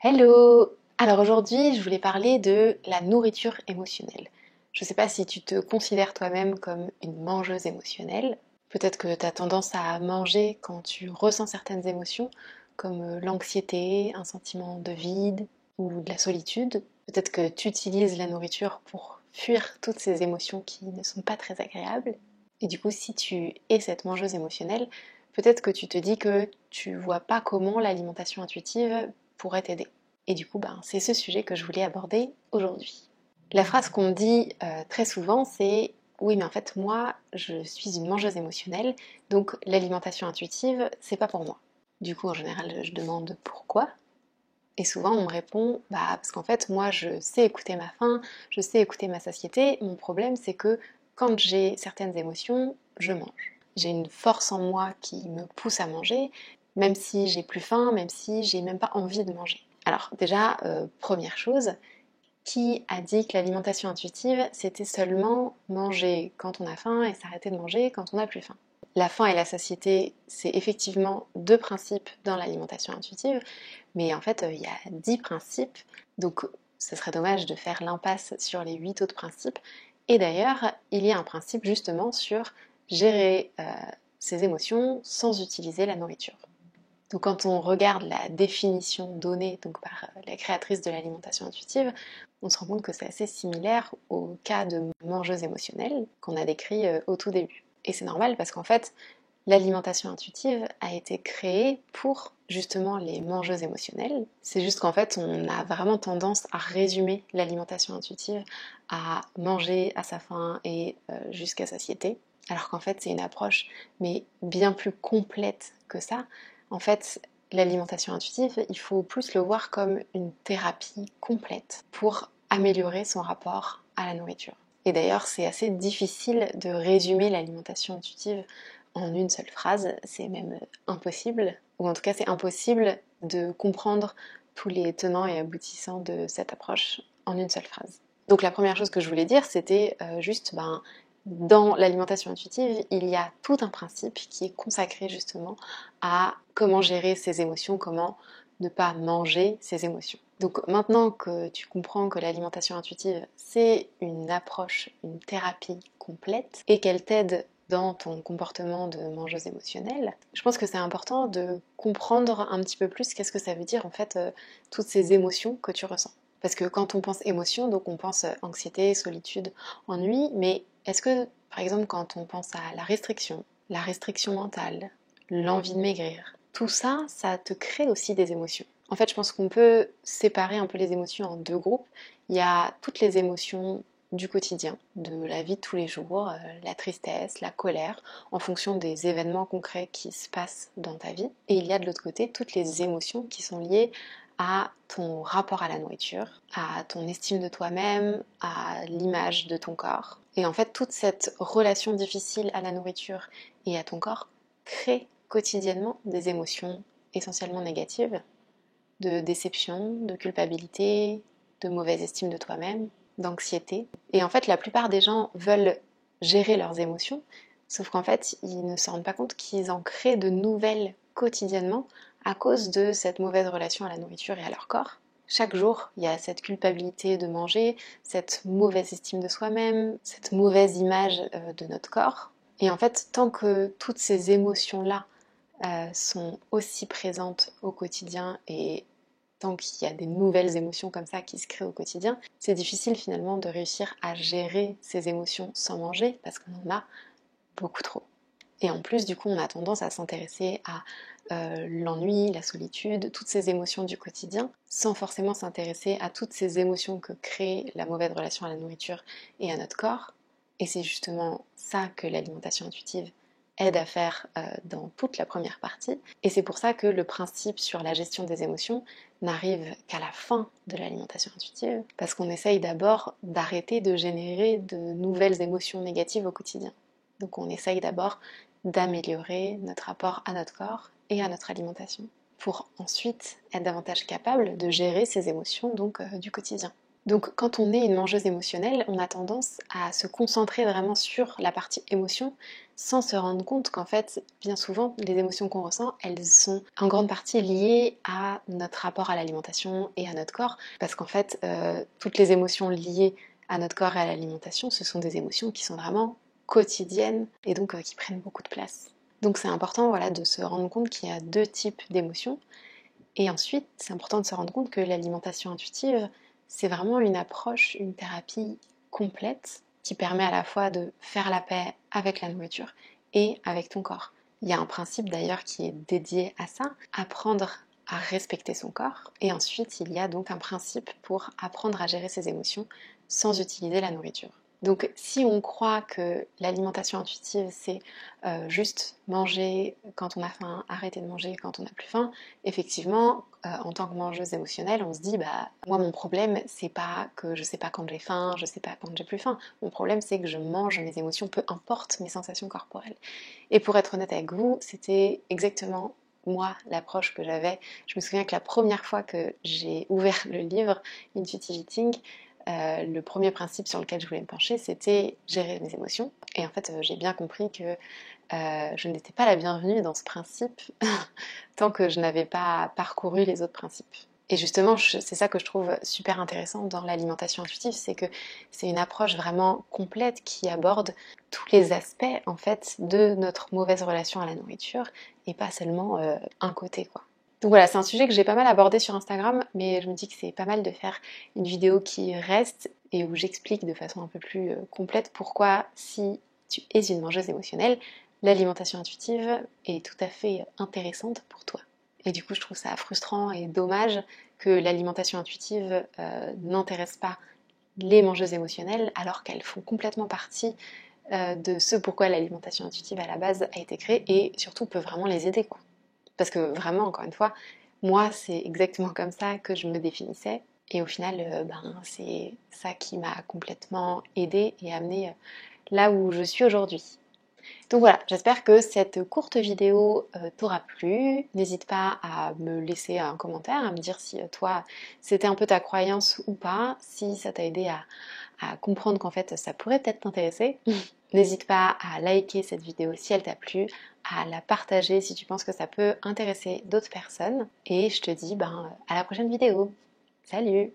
Hello! Alors aujourd'hui, je voulais parler de la nourriture émotionnelle. Je ne sais pas si tu te considères toi-même comme une mangeuse émotionnelle. Peut-être que tu as tendance à manger quand tu ressens certaines émotions, comme l'anxiété, un sentiment de vide ou de la solitude. Peut-être que tu utilises la nourriture pour fuir toutes ces émotions qui ne sont pas très agréables. Et du coup, si tu es cette mangeuse émotionnelle, peut-être que tu te dis que tu vois pas comment l'alimentation intuitive pourrait t'aider. Et du coup, c'est ce sujet que je voulais aborder aujourd'hui. La phrase qu'on me dit très souvent, c'est oui, mais en fait, moi, je suis une mangeuse émotionnelle, donc l'alimentation intuitive, c'est pas pour moi. Du coup, en général, je demande pourquoi. Et souvent, on me répond parce qu'en fait, moi, je sais écouter ma faim, je sais écouter ma satiété. Mon problème, c'est que quand j'ai certaines émotions, je mange. J'ai une force en moi qui me pousse à manger, même si j'ai plus faim, même si j'ai même pas envie de manger. Alors déjà, première chose, qui a dit que l'alimentation intuitive, c'était seulement manger quand on a faim et s'arrêter de manger quand on n'a plus faim? La faim et la satiété, c'est effectivement deux principes dans l'alimentation intuitive, mais en fait, il y a 10 principes, donc ce serait dommage de faire l'impasse sur les 8 autres principes. Et d'ailleurs, il y a un principe justement sur gérer ses émotions sans utiliser la nourriture. Donc quand on regarde la définition donnée donc, par la créatrice de l'alimentation intuitive, on se rend compte que c'est assez similaire au cas de mangeuse émotionnelle qu'on a décrit au tout début. Et c'est normal parce qu'en fait, l'alimentation intuitive a été créée pour justement les mangeuses émotionnelles. C'est juste qu'en fait, on a vraiment tendance à résumer l'alimentation intuitive à manger à sa faim et jusqu'à satiété. Alors qu'en fait, c'est une approche mais bien plus complète que ça. En fait, l'alimentation intuitive, il faut plus le voir comme une thérapie complète pour améliorer son rapport à la nourriture. Et d'ailleurs, c'est assez difficile de résumer l'alimentation intuitive en une seule phrase, c'est même impossible, ou en tout cas c'est impossible de comprendre tous les tenants et aboutissants de cette approche en une seule phrase. Donc la première chose que je voulais dire, c'était juste, dans l'alimentation intuitive, il y a tout un principe qui est consacré justement à comment gérer ses émotions, comment ne pas manger ses émotions. Donc maintenant que tu comprends que l'alimentation intuitive, c'est une approche, une thérapie complète et qu'elle t'aide dans ton comportement de mangeuse émotionnelle, je pense que c'est important de comprendre un petit peu plus qu'est-ce que ça veut dire en fait toutes ces émotions que tu ressens. Parce que quand on pense émotion, donc on pense anxiété, solitude, ennui, mais est-ce que par exemple quand on pense à la restriction mentale, l'envie de maigrir, tout ça, ça te crée aussi des émotions. En fait, je pense qu'on peut séparer un peu les émotions en deux groupes. Il y a toutes les émotions du quotidien, de la vie de tous les jours, la tristesse, la colère, en fonction des événements concrets qui se passent dans ta vie. Et il y a de l'autre côté toutes les émotions qui sont liées à ton rapport à la nourriture, à ton estime de toi-même, à l'image de ton corps. Et en fait, toute cette relation difficile à la nourriture et à ton corps crée quotidiennement des émotions essentiellement négatives, de déception, de culpabilité, de mauvaise estime de toi-même, d'anxiété. Et en fait, la plupart des gens veulent gérer leurs émotions, sauf qu'en fait, ils ne se rendent pas compte qu'ils en créent de nouvelles quotidiennement à cause de cette mauvaise relation à la nourriture et à leur corps. Chaque jour, il y a cette culpabilité de manger, cette mauvaise estime de soi-même, cette mauvaise image de notre corps. Et en fait, tant que toutes ces émotions-là sont aussi présentes au quotidien et tant qu'il y a des nouvelles émotions comme ça qui se créent au quotidien, c'est difficile finalement de réussir à gérer ces émotions sans manger parce qu'on en a beaucoup trop. Et en plus, du coup, on a tendance à s'intéresser à l'ennui, la solitude, toutes ces émotions du quotidien, sans forcément s'intéresser à toutes ces émotions que crée la mauvaise relation à la nourriture et à notre corps. Et c'est justement ça que l'alimentation intuitive aide à faire dans toute la première partie. Et c'est pour ça que le principe sur la gestion des émotions n'arrive qu'à la fin de l'alimentation intuitive, parce qu'on essaye d'abord d'arrêter de générer de nouvelles émotions négatives au quotidien. Donc on essaye d'abord d'améliorer notre rapport à notre corps et à notre alimentation, pour ensuite être davantage capable de gérer ces émotions donc du quotidien. Donc quand on est une mangeuse émotionnelle, on a tendance à se concentrer vraiment sur la partie émotion sans se rendre compte qu'en fait, bien souvent, les émotions qu'on ressent, elles sont en grande partie liées à notre rapport à l'alimentation et à notre corps. Parce qu'en fait, toutes les émotions liées à notre corps et à l'alimentation, ce sont des émotions qui sont vraiment quotidiennes et donc qui prennent beaucoup de place. Donc c'est important voilà, de se rendre compte qu'il y a deux types d'émotions. Et ensuite, c'est important de se rendre compte que l'alimentation intuitive, c'est vraiment une approche, une thérapie complète qui permet à la fois de faire la paix avec la nourriture et avec ton corps. Il y a un principe d'ailleurs qui est dédié à ça, apprendre à respecter son corps. Et ensuite, il y a donc un principe pour apprendre à gérer ses émotions sans utiliser la nourriture. Donc si on croit que l'alimentation intuitive c'est juste manger quand on a faim, arrêter de manger quand on n'a plus faim, effectivement en tant que mangeuse émotionnelle on se dit bah moi mon problème c'est pas que je sais pas quand j'ai faim, je sais pas quand j'ai plus faim, mon problème c'est que je mange mes émotions, peu importe mes sensations corporelles. Et pour être honnête avec vous, c'était exactement moi l'approche que j'avais. Je me souviens que la première fois que j'ai ouvert le livre Intuitive Eating, le premier principe sur lequel je voulais me pencher, c'était gérer mes émotions. Et en fait, j'ai bien compris que je n'étais pas la bienvenue dans ce principe tant que je n'avais pas parcouru les autres principes. Et justement, c'est ça que je trouve super intéressant dans l'alimentation intuitive, c'est que c'est une approche vraiment complète qui aborde tous les aspects en fait de notre mauvaise relation à la nourriture et pas seulement un côté quoi. Donc voilà, c'est un sujet que j'ai pas mal abordé sur Instagram, mais je me dis que c'est pas mal de faire une vidéo qui reste et où j'explique de façon un peu plus complète pourquoi, si tu es une mangeuse émotionnelle, l'alimentation intuitive est tout à fait intéressante pour toi. Et du coup, je trouve ça frustrant et dommage que l'alimentation intuitive n'intéresse pas les mangeuses émotionnelles alors qu'elles font complètement partie de ce pourquoi l'alimentation intuitive à la base a été créée et surtout peut vraiment les aider quoi. Parce que vraiment, encore une fois, moi, c'est exactement comme ça que je me définissais. Et au final, c'est ça qui m'a complètement aidée et amenée là où je suis aujourd'hui. Donc voilà, j'espère que cette courte vidéo t'aura plu. N'hésite pas à me laisser un commentaire, à me dire si toi, c'était un peu ta croyance ou pas, si ça t'a aidé à comprendre qu'en fait, ça pourrait peut-être t'intéresser. N'hésite pas à liker cette vidéo si elle t'a plu, à la partager si tu penses que ça peut intéresser d'autres personnes. Et je te dis à la prochaine vidéo. Salut!